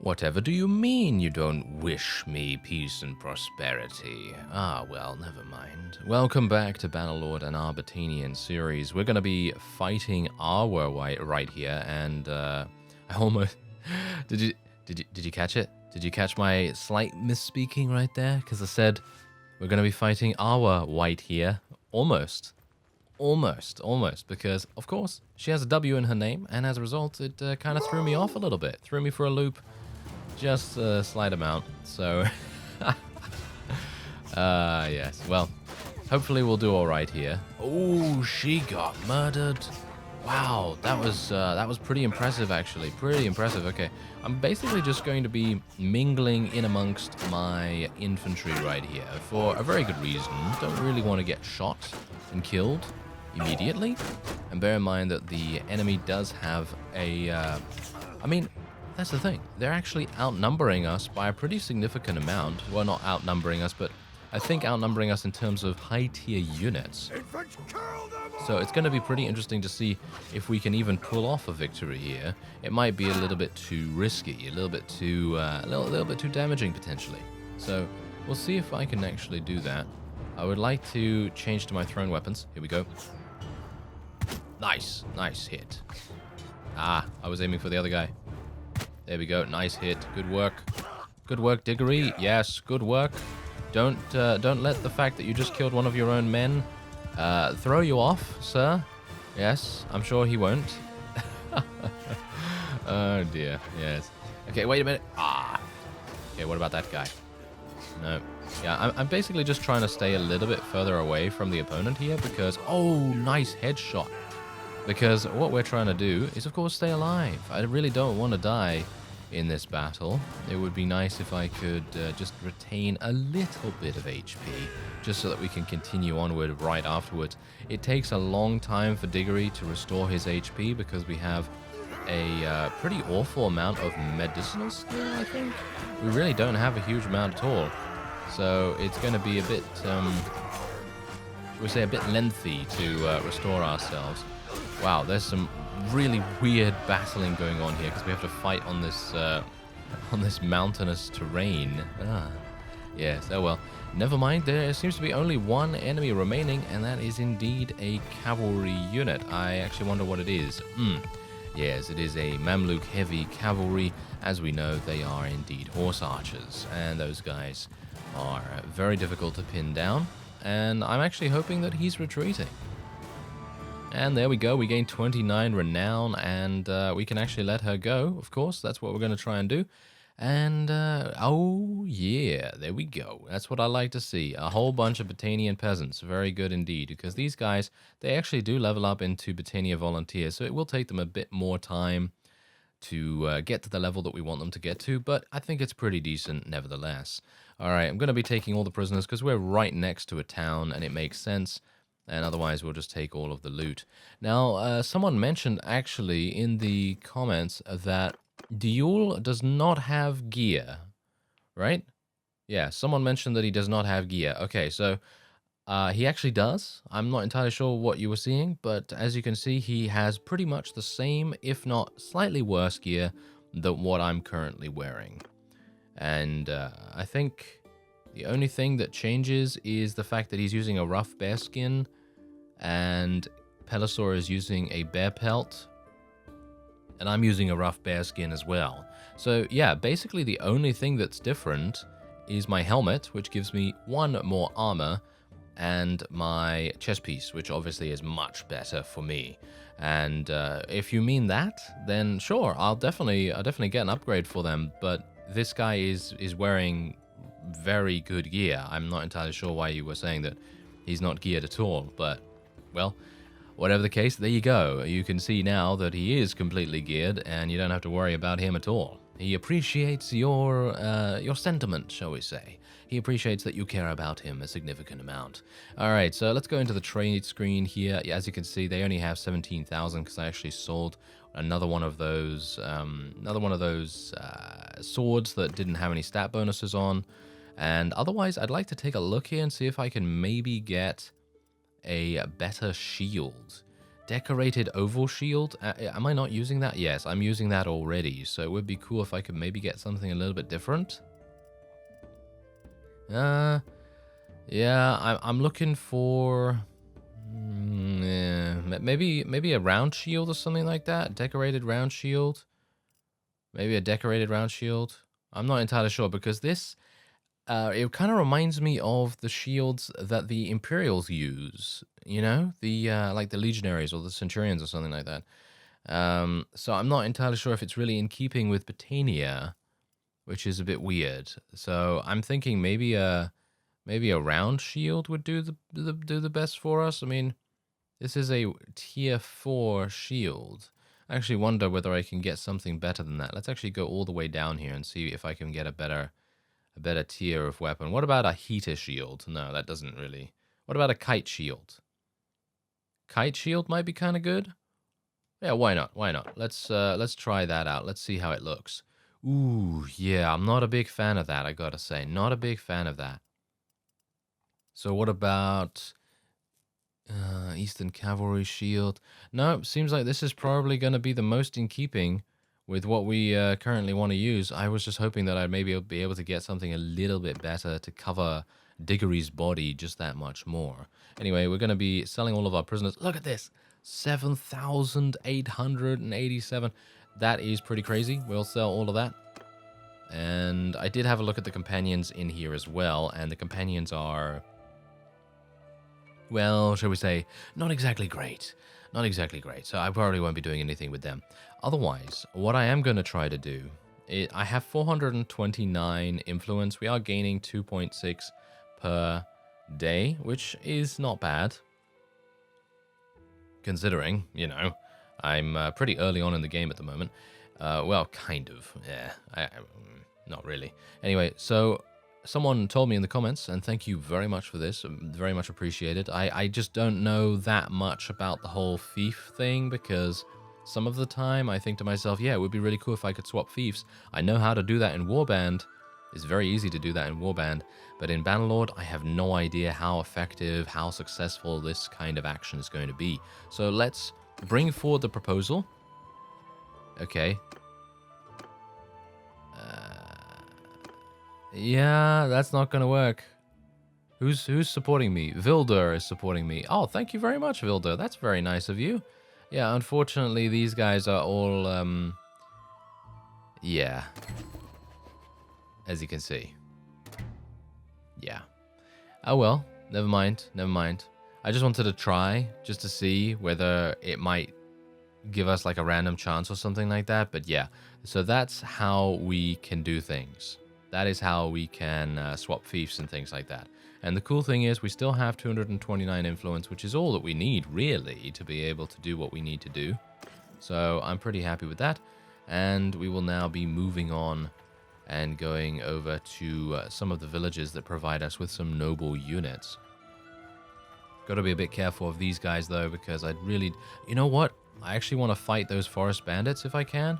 Whatever do you mean you don't wish me peace and prosperity? Ah, well, never mind. Welcome back to Bannerlord and our Batanian series. We're going to be fighting our right here, and I almost... Did you catch it? Did you catch my slight misspeaking right there? Because I said we're going to be fighting our white here. Almost, because, of course, she has a W in her name, and as a result, it kind of threw me off a little bit. Threw me for a loop. Just a slight amount, so yes, well, hopefully we'll do all right here. Oh, she got murdered. Wow, that was pretty impressive, actually, pretty impressive. Okay, I'm basically just going to be mingling in amongst my infantry right here for a very good reason. Don't really want to get shot and killed immediately, and bear in mind that the enemy does have a I mean, that's the thing. They're actually outnumbering us by a pretty significant amount. Well, not outnumbering us, but I think outnumbering us in terms of high-tier units. So it's going to be pretty interesting to see if we can even pull off a victory here. It might be a little bit too risky, a little bit too damaging potentially. So we'll see if I can actually do that. I would like to change to my thrown weapons. Here we go. Nice hit. Ah, I was aiming for the other guy. There we go. Nice hit. Good work. Good work, Diggory. Yes, good work. Don't let the fact that you just killed one of your own men throw you off, sir. Yes, I'm sure he won't. Oh dear. Yes. Okay, wait a minute. Ah. Okay, what about that guy? No. Yeah, I'm basically just trying to stay a little bit further away from the opponent here because... Oh, nice headshot. Because what we're trying to do is, of course, stay alive. I really don't want to die in this battle. It would be nice if I could just retain a little bit of HP, just so that we can continue onward right afterwards. It takes a long time for Diggory to restore his HP because we have a pretty awful amount of medicinal skill, I think. We really don't have a huge amount at all. So it's going to be a bit, shall we say, a bit lengthy to restore ourselves. Wow, there's some really weird battling going on here because we have to fight on this mountainous terrain. Ah, yes. Oh well. Never mind. There seems to be only one enemy remaining, and that is indeed a cavalry unit. I actually wonder what it is. Yes, it is a Mamluk heavy cavalry. As we know, they are indeed horse archers, and those guys are very difficult to pin down. And I'm actually hoping that he's retreating. And there we go, we gained 29 renown, and we can actually let her go, of course. That's what we're going to try and do. And, oh yeah, there we go. That's what I like to see. A whole bunch of Batanian peasants. Very good indeed, because these guys, they actually do level up into Batania volunteers, so it will take them a bit more time to get to the level that we want them to get to, but I think it's pretty decent nevertheless. Alright, I'm going to be taking all the prisoners, because we're right next to a town, and it makes sense. And otherwise, we'll just take all of the loot. Now, someone mentioned, actually, in the comments that Diul does not have gear, right? Yeah, someone mentioned that he does not have gear. Okay, so he actually does. I'm not entirely sure what you were seeing, but as you can see, he has pretty much the same, if not slightly worse gear than what I'm currently wearing. And I think... the only thing that changes is the fact that he's using a rough bear skin and Pelisor is using a bear pelt and I'm using a rough bear skin as well. So yeah, basically the only thing that's different is my helmet, which gives me 1 more armor, and my chest piece, which obviously is much better for me. And if you mean that, then sure, I'll definitely get an upgrade for them, but this guy is wearing very good gear. I'm not entirely sure why you were saying that he's not geared at all, but, well, whatever the case, there you go. You can see now that he is completely geared, and you don't have to worry about him at all. He appreciates your sentiment, shall we say. He appreciates that you care about him a significant amount. Alright, so let's go into the trade screen here. As you can see, they only have 17,000 because I actually sold another one of those swords that didn't have any stat bonuses on. And otherwise, I'd like to take a look here and see if I can maybe get a better shield. Decorated oval shield. Am I not using that? Yes, I'm using that already. So it would be cool if I could maybe get something a little bit different. Yeah, I'm looking for maybe a round shield or something like that. Decorated round shield. Maybe a decorated round shield. I'm not entirely sure because this it kind of reminds me of the shields that the Imperials use, you know, the like the Legionaries or the Centurions or something like that. So I'm not entirely sure if it's really in keeping with Botania, which is a bit weird. So I'm thinking maybe a round shield would do the best for us. I mean, this is a tier 4 shield. I actually wonder whether I can get something better than that. Let's actually go all the way down here and see if I can get a better tier of weapon. What about a heater shield? No, that doesn't really. What about a kite shield? Kite shield might be kind of good. Yeah, why not? Why not? Let's try that out. Let's see how it looks. Ooh, yeah, I'm not a big fan of that, I gotta say. Not a big fan of that. So what about Eastern Cavalry shield? No, seems like this is probably going to be the most in keeping with what we currently want to use. I was just hoping that I'd maybe be able to get something a little bit better to cover Diggory's body just that much more. Anyway, we're going to be selling all of our prisoners. Look at this. 7,887. That is pretty crazy. We'll sell all of that. And I did have a look at the companions in here as well. And the companions are, well, shall we say, not exactly great. Not exactly great, so I probably won't be doing anything with them. Otherwise, what I am going to try to do, I have 429 influence. We are gaining 2.6 per day, which is not bad. Considering, you know, I'm pretty early on in the game at the moment. Well, kind of, yeah, not really. Anyway, so someone told me in the comments, and thank you very much for this, very much appreciated. I just don't know that much about the whole fief thing, because some of the time I think to myself, yeah, it would be really cool if I could swap fiefs. I know how to do that in Warband. It's very easy to do that in Warband, but in Bannerlord, I have no idea how effective, how successful this kind of action is going to be. So let's bring forward the proposal. Okay. Yeah, that's not gonna work. Who's supporting me? Vilder is supporting me. Oh, thank you very much, Vilder. That's very nice of you. Yeah, unfortunately, these guys are all, yeah. As you can see. Yeah. Oh well, never mind, never mind. I just wanted to try, just to see whether it might give us like a random chance or something like that. But yeah, so that's how we can do things. That is how we can swap fiefs and things like that. And the cool thing is we still have 229 influence, which is all that we need, really, to be able to do what we need to do. So I'm pretty happy with that. And we will now be moving on and going over to some of the villages that provide us with some noble units. Got to be a bit careful of these guys, though, because I'd really... You know what? I actually want to fight those forest bandits if I can.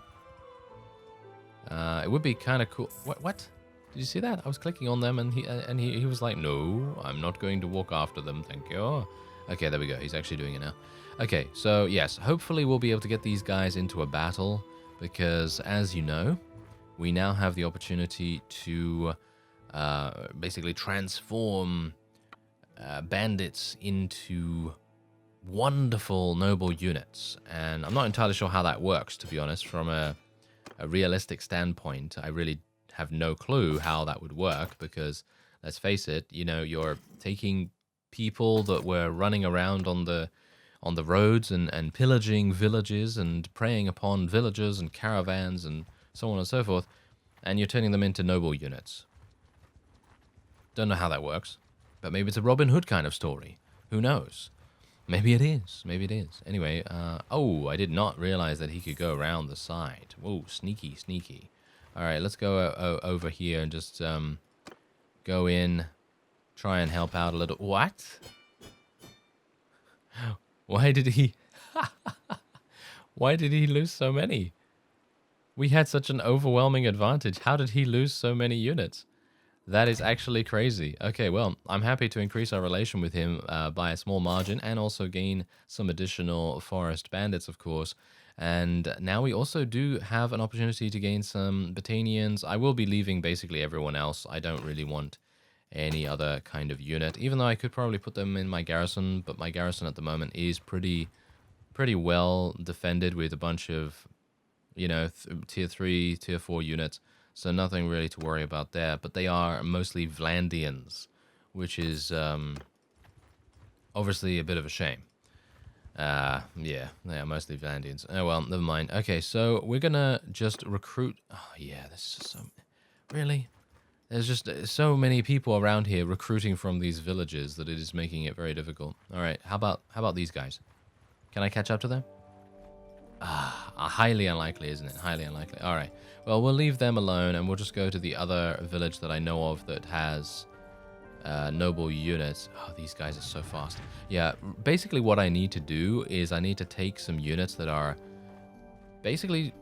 It would be kind of cool. What? Did you see that? I was clicking on them, and he was like, no, I'm not going to walk after them, thank you. Oh. Okay, there we go. He's actually doing it now. Okay, so yes, hopefully we'll be able to get these guys into a battle, because as you know, we now have the opportunity to basically transform bandits into wonderful noble units. And I'm not entirely sure how that works, to be honest. From a realistic standpoint, I really have no clue how that would work, because let's face it, you know, you're taking people that were running around on the roads and pillaging villages and preying upon villagers and caravans and so on and so forth, and you're turning them into noble units. Don't know how that works, but maybe it's a Robin Hood kind of story. Who knows? Maybe it is. Maybe it is. Anyway, oh, I did not realize that he could go around the side. Whoa, sneaky, sneaky. All right, let's go over here and just go in, try and help out a little. What? Why did he... Why did he lose so many? We had such an overwhelming advantage. How did he lose so many units? That is actually crazy. Okay, well, I'm happy to increase our relation with him by a small margin and also gain some additional forest bandits, of course. And now we also do have an opportunity to gain some Botanians. I will be leaving basically everyone else. I don't really want any other kind of unit, even though I could probably put them in my garrison, but my garrison at the moment is pretty well defended with a bunch of, you know, tier 3, tier 4 units. So nothing really to worry about there. But they are mostly Vlandians, which is obviously a bit of a shame. Yeah, they are mostly Vlandians. Oh, well, never mind. Okay, so we're going to just recruit... Oh, yeah, this is so... Really? There's just so many people around here recruiting from these villages that it is making it very difficult. All right, how about these guys? Can I catch up to them? Highly unlikely, isn't it? Highly unlikely. All right. Well, we'll leave them alone, and we'll just go to the other village that I know of that has noble units. Oh, these guys are so fast. Yeah, basically what I need to do is I need to take some units that are basically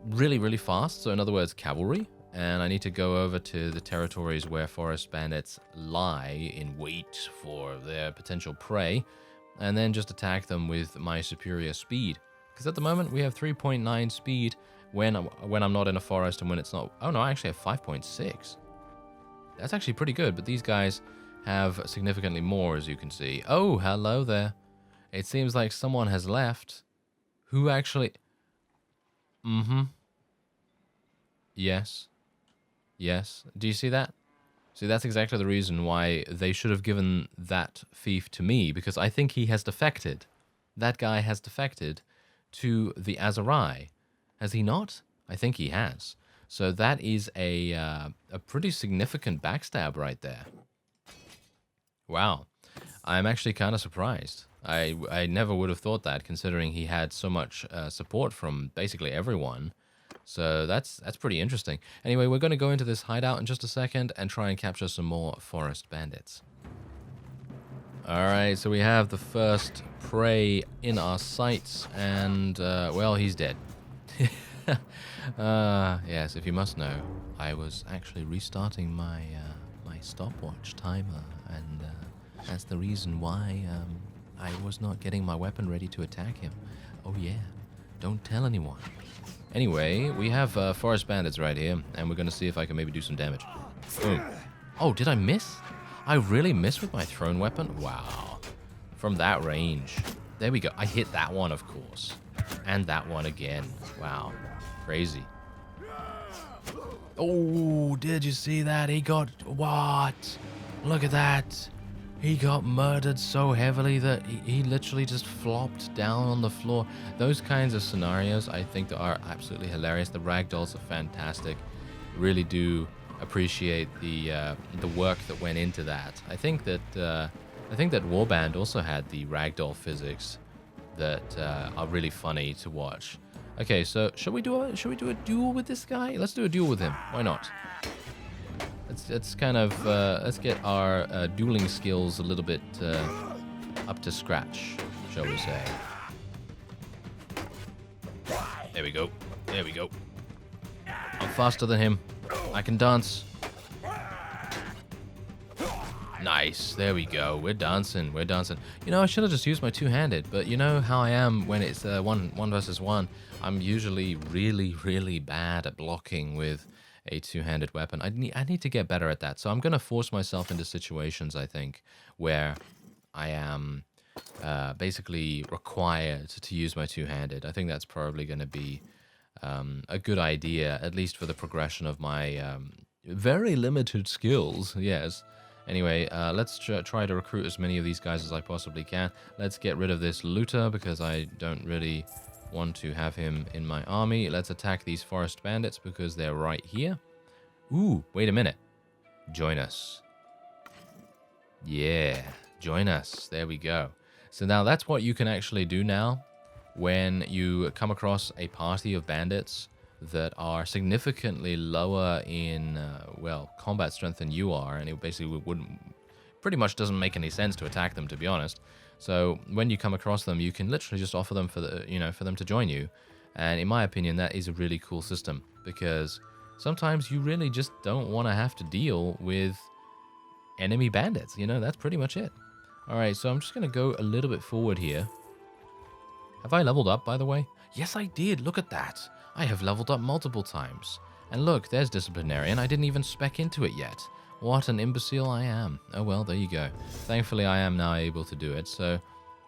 really, really fast. So in other words, cavalry. And I need to go over to the territories where forest bandits lie in wait for their potential prey, and then just attack them with my superior speed. Because at the moment we have 3.9 speed when I'm not in a forest and when it's not... Oh no, I actually have 5.6. That's actually pretty good, but these guys have significantly more, as you can see. Oh, hello there. It seems like someone has left. Who actually... Yes. Yes. Do you see that? See, that's exactly the reason why they should have given that fief to me, because I think he has defected. That guy has defected to the Aserai. Has he not? I think he has. So that is a pretty significant backstab right there. Wow. I'm actually kind of surprised. I never would have thought that, considering he had so much support from basically everyone. So that's pretty interesting. Anyway, we're going to go into this hideout in just a second and try and capture some more forest bandits. Alright, so we have the first prey in our sights, and, well, he's dead. Yes, if you must know, I was actually restarting my my stopwatch timer, and that's the reason why I was not getting my weapon ready to attack him. Oh yeah, don't tell anyone. Anyway, we have forest bandits right here, and we're going to see if I can maybe do some damage. Boom. Oh, did I miss? I really missed with my thrown weapon? Wow. From that range. There we go. I hit that one, of course. And that one again. Wow. Crazy. Oh, did you see that? He got... What? Look at that. He got murdered so heavily that he literally just flopped down on the floor. Those kinds of scenarios, I think, are absolutely hilarious. The ragdolls are fantastic. Really do appreciate the work that went into that. I think that Warband also had the ragdoll physics that are really funny to watch. Okay, so should we do a duel with this guy? Let's do a duel with him. Why not? Let's kind of let's get our dueling skills a little bit up to scratch, shall we say? There we go. There we go. I'm faster than him. I can dance. Nice. There we go. We're dancing. We're dancing. You know, I should have just used my two-handed, but you know how I am when it's one versus one. I'm usually really, really bad at blocking with a two-handed weapon. I need to get better at that. So I'm going to force myself into situations, I think, where I am basically required to use my two-handed. I think that's probably going to be a good idea, at least for the progression of my very limited skills. Yes. Anyway, let's try to recruit as many of these guys as I possibly can. Let's get rid of this looter because I don't really want to have him in my army. Let's attack these forest bandits because they're right here. Ooh, wait a minute. Join us. Yeah, join us. There we go. So now that's what you can actually do now when you come across a party of bandits that are significantly lower in, well, combat strength than you are, and it basically pretty much doesn't make any sense to attack them, to be honest. So when you come across them, you can literally just offer them for them to join you. And in my opinion, that is a really cool system because sometimes you really just don't want to have to deal with enemy bandits. You know, that's pretty much it. All right, so I'm just going to go a little bit forward here. Have I leveled up, by the way? Yes, I did. Look at that. I have leveled up multiple times. And look, there's Disciplinarian. I didn't even spec into it yet. What an imbecile I am. Oh, well, there you go. Thankfully, I am now able to do it. So,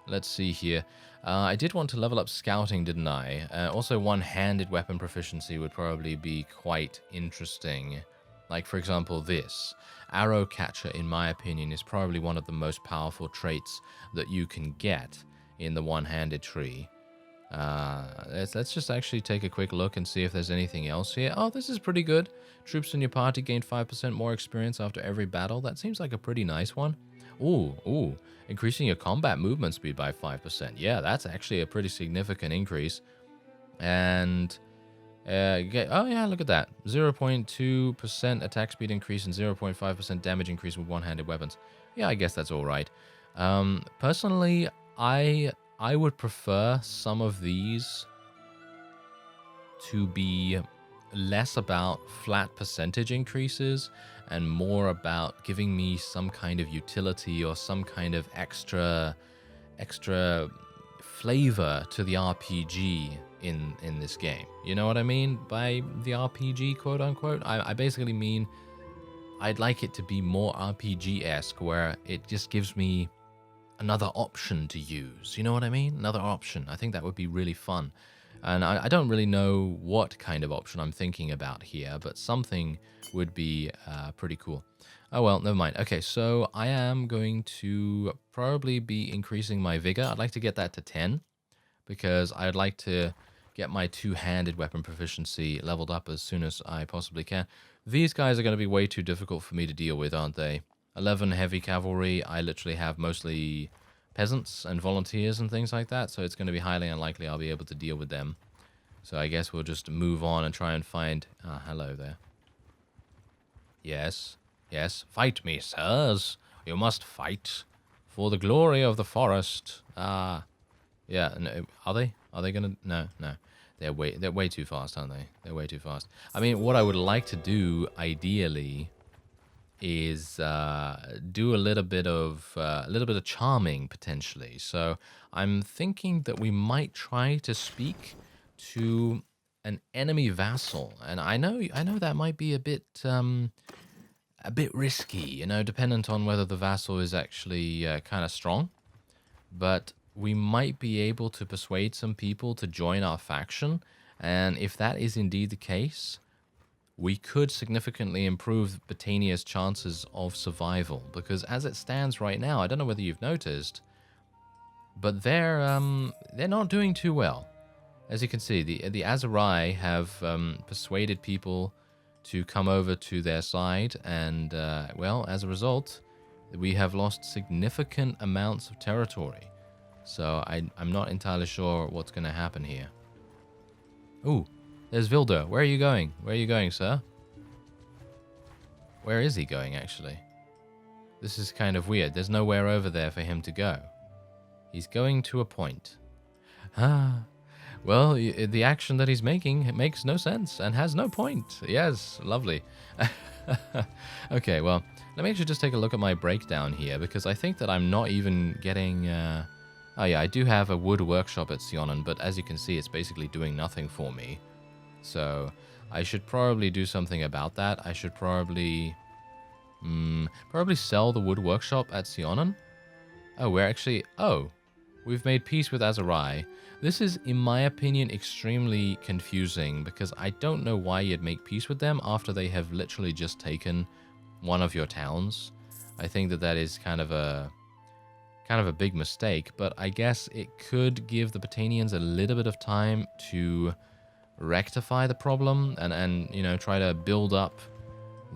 let's see here. I did want to level up Scouting, didn't I? Also, one-handed weapon proficiency would probably be quite interesting. Like, for example, this. Arrow Catcher, in my opinion, is probably one of the most powerful traits that you can get in the one-handed tree. Let's just actually take a quick look and see if there's anything else here. Oh, this is pretty good. Troops in your party gain 5% more experience after every battle. That seems like a pretty nice one. Ooh. Increasing your combat movement speed by 5%. Yeah, that's actually a pretty significant increase. And... oh yeah, look at that. 0.2% attack speed increase and 0.5% damage increase with one-handed weapons. Yeah, I guess that's all right. Personally, I would prefer some of these to be less about flat percentage increases and more about giving me some kind of utility or some kind of extra flavor to the RPG in this game. You know what I mean by the RPG, quote unquote? I basically mean I'd like it to be more RPG-esque, where it just gives me another option to use. You know what I mean? Another option. I think that would be really fun. And I don't really know what kind of option I'm thinking about here, but something would be pretty cool. Oh well, never mind. Okay, so I am going to probably be increasing my vigor. I'd like to get that to 10, because I'd like to get my two-handed weapon proficiency leveled up as soon as I possibly can. These guys are going to be way too difficult for me to deal with, aren't they? 11 heavy cavalry. I literally have mostly peasants and volunteers and things like that, so it's going to be highly unlikely I'll be able to deal with them. So I guess we'll just move on and try and find... Ah, hello there. Yes, fight me, sirs. You must fight for the glory of the forest. Ah, yeah. No, are they? Are they gonna? No. They're way too fast, aren't they? They're way too fast. I mean, what I would like to do, ideally, is do a little bit of charming potentially. So I'm thinking that we might try to speak to an enemy vassal, and I know that might be a bit risky, you know, dependent on whether the vassal is actually kind of strong. But we might be able to persuade some people to join our faction, and if that is indeed the case, we could significantly improve Britannia's chances of survival, because as it stands right now, I don't know whether you've noticed, but they're not doing too well. As you can see, the Aserai have persuaded people to come over to their side, and well, as a result, we have lost significant amounts of territory. So I'm not entirely sure what's going to happen here. Ooh. There's Vilder. Where are you going? Where are you going, sir? Where is he going, actually? This is kind of weird. There's nowhere over there for him to go. He's going to a point. Ah. Well, the action that he's making, it makes no sense and has no point. Yes, lovely. Okay, well, let me actually just take a look at my breakdown here, because I think that I'm not even getting... Oh yeah, I do have a wood workshop at Sionen, but as you can see, it's basically doing nothing for me. So I should probably do something about that. I should probably sell the wood workshop at Sionen. Oh, we've made peace with Aserai. This is, in my opinion, extremely confusing, because I don't know why you'd make peace with them after they have literally just taken one of your towns. I think that is kind of a big mistake, but I guess it could give the Britannians a little bit of time to rectify the problem and you know, try to build up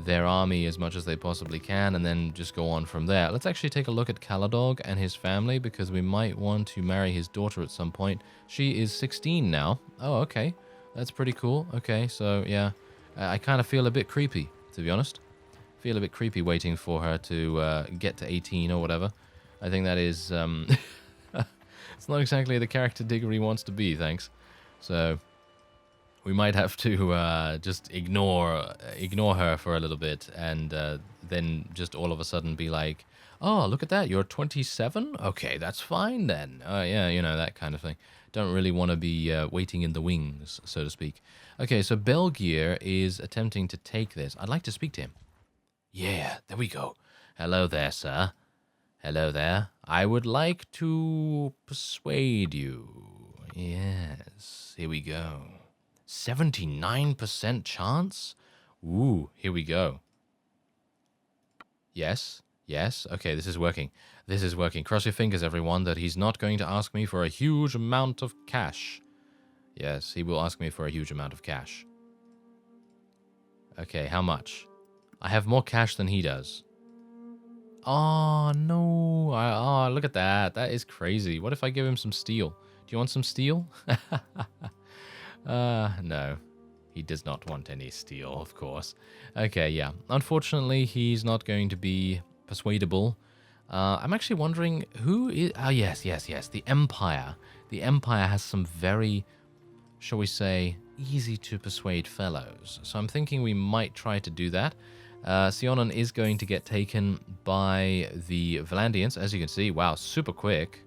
their army as much as they possibly can, and then just go on from there. Let's actually take a look at Caladog and his family, because we might want to marry his daughter at some point. She is 16 now. Oh, okay. That's pretty cool. Okay, so yeah. I kind of feel a bit creepy, to be honest. Feel a bit creepy waiting for her to get to 18 or whatever. I think that is... it's not exactly the character digger he wants to be, thanks. So... We might have to just ignore her for a little bit, and then just all of a sudden be like, oh, look at that, you're 27? Okay, that's fine then. Yeah, you know, that kind of thing. Don't really want to be waiting in the wings, so to speak. Okay, so Belgier is attempting to take this. I'd like to speak to him. Yeah, there we go. Hello there, sir. Hello there. I would like to persuade you. Yes, here we go. 79% chance? Ooh, here we go. Yes, yes. Okay, this is working. This is working. Cross your fingers, everyone, that he's not going to ask me for a huge amount of cash. Yes, he will ask me for a huge amount of cash. Okay, how much? I have more cash than he does. Oh, no. Oh, look at that. That is crazy. What if I give him some steel? Do you want some steel? No. He does not want any steel, of course. Okay, yeah. Unfortunately, he's not going to be persuadable. I'm actually wondering who is... Oh, yes. The Empire. The Empire has some very, shall we say, easy to persuade fellows. So I'm thinking we might try to do that. Sionon is going to get taken by the Valandians, as you can see. Wow, super quick.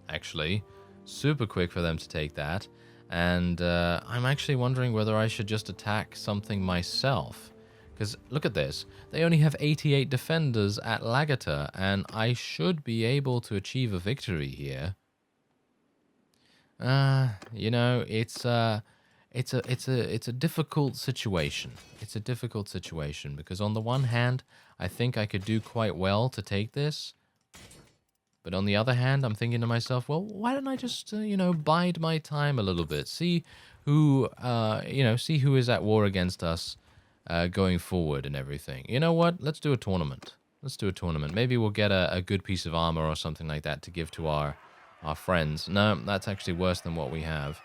Actually, super quick for them to take that. And I'm actually wondering whether I should just attack something myself. Because look at this. They only have 88 defenders at Lagater, and I should be able to achieve a victory here. You know, it's a difficult situation. It's a difficult situation because on the one hand, I think I could do quite well to take this. But on the other hand, I'm thinking to myself, well, why don't I just, you know, bide my time a little bit, see who, see who is at war against us going forward and everything. You know what? Let's do a tournament. Let's do a tournament. Maybe we'll get a good piece of armor or something like that to give to our friends. No, that's actually worse than what we have.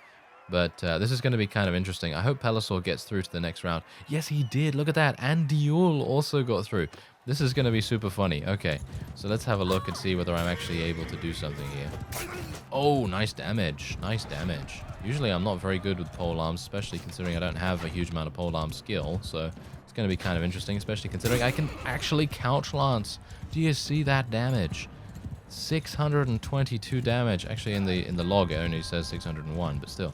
But this is going to be kind of interesting. I hope Pelisor gets through to the next round. Yes, he did. Look at that. And Diul also got through. This is going to be super funny. Okay, so let's have a look and see whether I'm actually able to do something here. Oh, nice damage. Nice damage. Usually I'm not very good with polearms, especially considering I don't have a huge amount of polearm skill. So it's going to be kind of interesting, especially considering I can actually couch lance. Do you see that damage? 622 damage. Actually, in the log it only says 601, but still.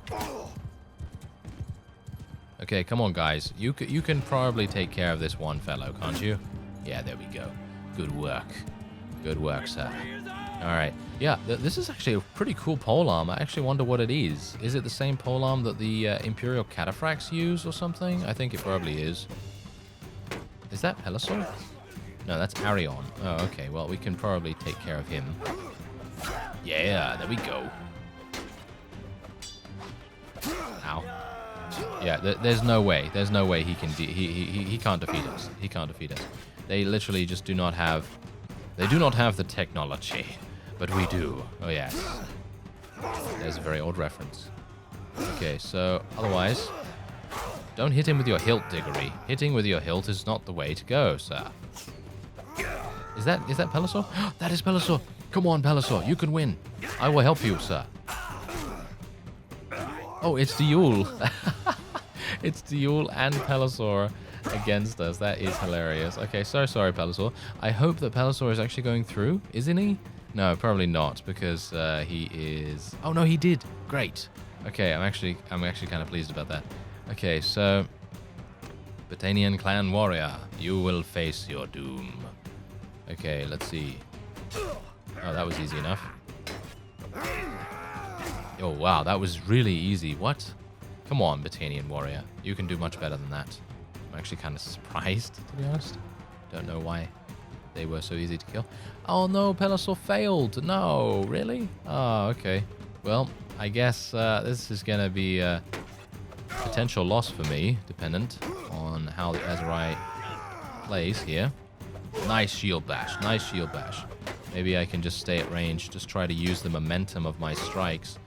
Okay, come on, guys. You can probably take care of this one fellow, can't you? Yeah, there we go. Good work. Good work, sir. All right. Yeah, this is actually a pretty cool polearm. I actually wonder what it is. Is it the same polearm that the Imperial Cataphracts use or something? I think it probably is. Is that Pelisor? No, that's Arion. Oh, okay. Well, we can probably take care of him. Yeah, there we go. Ow. Yeah, there's no way. There's no way he can. He can't defeat us. He can't defeat us. They literally just do not have. They do not have the technology, but we do. Oh yes. There's a very old reference. Okay, so otherwise, don't hit him with your hilt, Diggory. Hitting with your hilt is not the way to go, sir. Is that Pelisor? That is Pelisor. Come on, Pelisor. You can win. I will help you, sir. Oh, it's Diul. It's Diul and Pelisor against us. That is hilarious. Okay, so sorry, Pelisor. I hope that Pelisor is actually going through. Isn't he? No, probably not, because he is... Oh, no, he did. Great. Okay, I'm actually kind of pleased about that. Okay, so... Batanian clan warrior, you will face your doom. Okay, let's see. Oh, that was easy enough. Oh, wow, that was really easy. What? Come on, Batanian warrior. You can do much better than that. I'm actually kind of surprised, to be honest. Don't know why they were so easy to kill. Oh, no, Pelisor failed. No, really? Oh, okay. Well, I guess this is going to be a potential loss for me, dependent on how the Aserai plays here. Nice shield bash. Nice shield bash. Maybe I can just stay at range. Just try to use the momentum of my strikes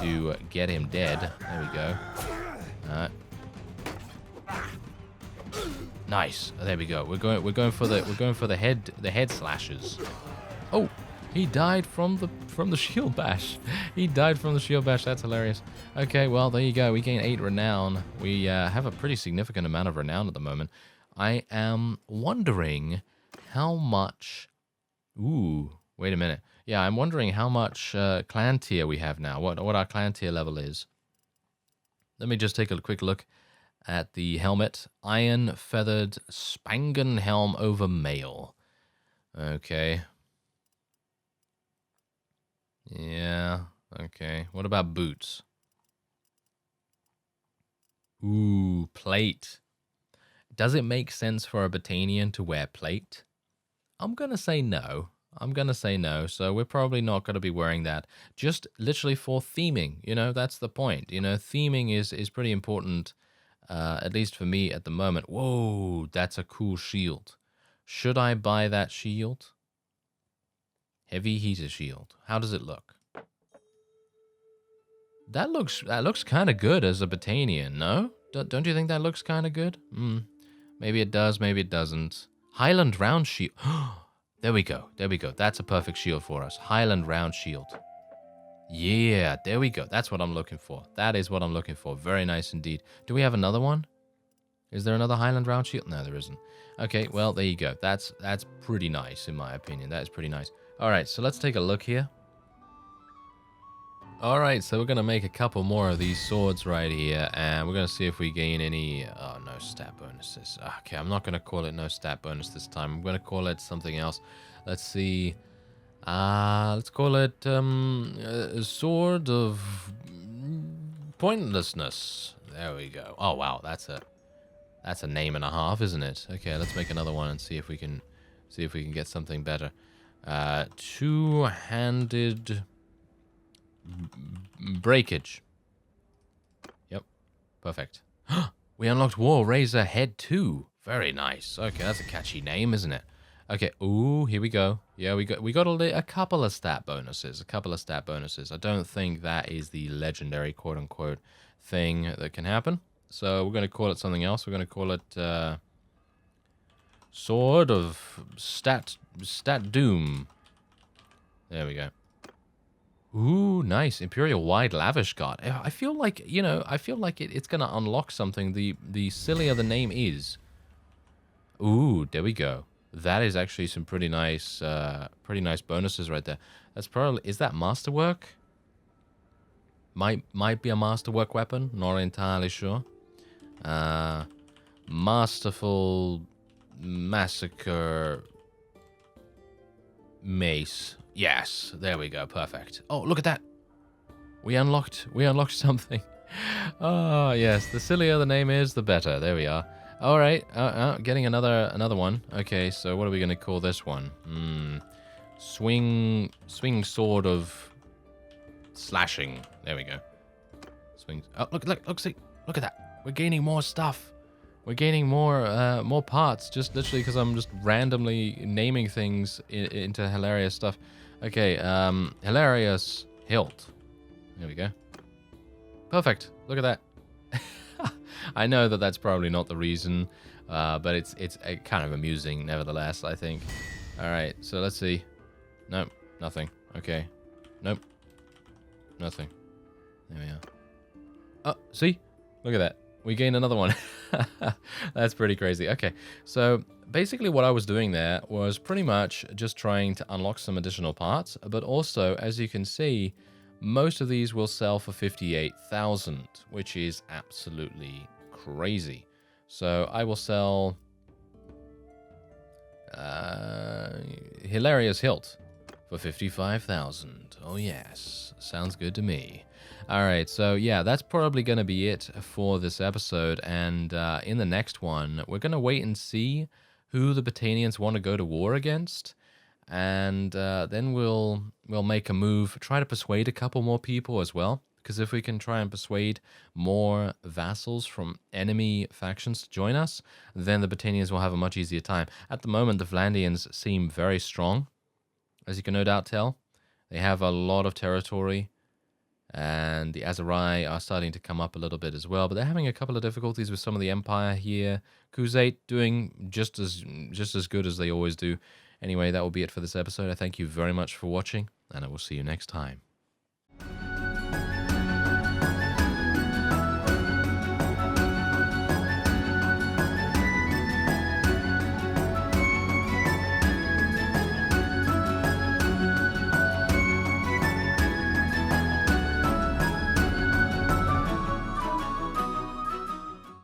to get him dead. There we go. Nice. There we go. We're going for the head slashes. Oh, He died from the shield bash. He died from the shield bash. That's hilarious. Okay, well, there you go. We gain 8 renown. We have a pretty significant amount of renown at the moment. I am wondering how much... Ooh, wait a minute. Yeah, I'm wondering how much clan tier we have now. What our clan tier level is. Let me just take a quick look at the helmet. Iron feathered Spangen helm over mail. Okay. Yeah, okay. What about boots? Ooh, plate. Does it make sense for a Botanian to wear plate? I'm going to say no. I'm going to say no, so we're probably not going to be wearing that. Just literally for theming, you know, that's the point. You know, theming is pretty important, at least for me at the moment. Whoa, that's a cool shield. Should I buy that shield? Heavy heater shield. How does it look? That looks kind of good as a Botanian, no? Don't you think that looks kind of good? Maybe it does, maybe it doesn't. Highland round shield. There we go. There we go. That's a perfect shield for us. Highland round shield. Yeah, there we go. That's what I'm looking for. That is what I'm looking for. Very nice indeed. Do we have another one? Is there another Highland round shield? No, there isn't. Okay, well, there you go. That's pretty nice in my opinion. That is pretty nice. All right, so let's take a look here. All right, so we're going to make a couple more of these swords right here, and we're going to see if we gain any... Oh, no stat bonuses. Okay, I'm not going to call it no stat bonus this time. I'm going to call it something else. Let's see. Let's call it a sword of pointlessness. There we go. Oh, wow, that's a name and a half, isn't it? Okay, let's make another one and see if we can get something better. Two-handed breakage. Yep, perfect. We unlocked War Razor Head 2. Very nice. Okay, that's a catchy name, isn't it? Okay. Ooh, here we go. Yeah, we got a couple of stat bonuses. I don't think that is the legendary quote unquote thing that can happen. So we're going to call it something else. We're going to call it Sword of Stat Doom. There we go. Ooh, nice. Imperial Wide Lavish Guard. I feel like, you know, it's going to unlock something the sillier the name is. Ooh, there we go. That is actually some pretty nice bonuses right there. That's probably... Is that Masterwork? Might be a Masterwork weapon. Not entirely sure. Masterful Massacre Mace. Yes, there we go. Perfect. Oh, look at that. We unlocked something. Oh, yes. The sillier the name is, the better. There we are. All right. Getting another one. Okay, so what are we going to call this one? Swing sword of slashing. There we go. Swing. Oh, look, see. Look at that. We're gaining more stuff. We're gaining more parts, just literally because I'm just randomly naming things into hilarious stuff. Okay, hilarious hilt. There we go. Perfect. Look at that. I know that that's probably not the reason, but it's kind of amusing nevertheless, I think. All right, so let's see. Nope, nothing. Okay. Nope. Nothing. There we are. Oh, see? Look at that. We gained another one. That's pretty crazy. Okay, so basically what I was doing there was pretty much just trying to unlock some additional parts, but also, as you can see, most of these will sell for 58,000, which is absolutely crazy. So I will sell Hilarious Hilt for 55,000. Oh yes, sounds good to me. All right, so yeah, that's probably going to be it for this episode, and in the next one, we're going to wait and see who the Botanians want to go to war against, and then we'll make a move, try to persuade a couple more people as well, because if we can try and persuade more vassals from enemy factions to join us, then the Botanians will have a much easier time. At the moment, the Vlandians seem very strong, as you can no doubt tell. They have a lot of territory, and the Aserai are starting to come up a little bit as well, but they're having a couple of difficulties with some of the Empire here. Khuzait doing just as good as they always do, Anyway, that will be it for this episode. I thank you very much for watching, and I will see you next time.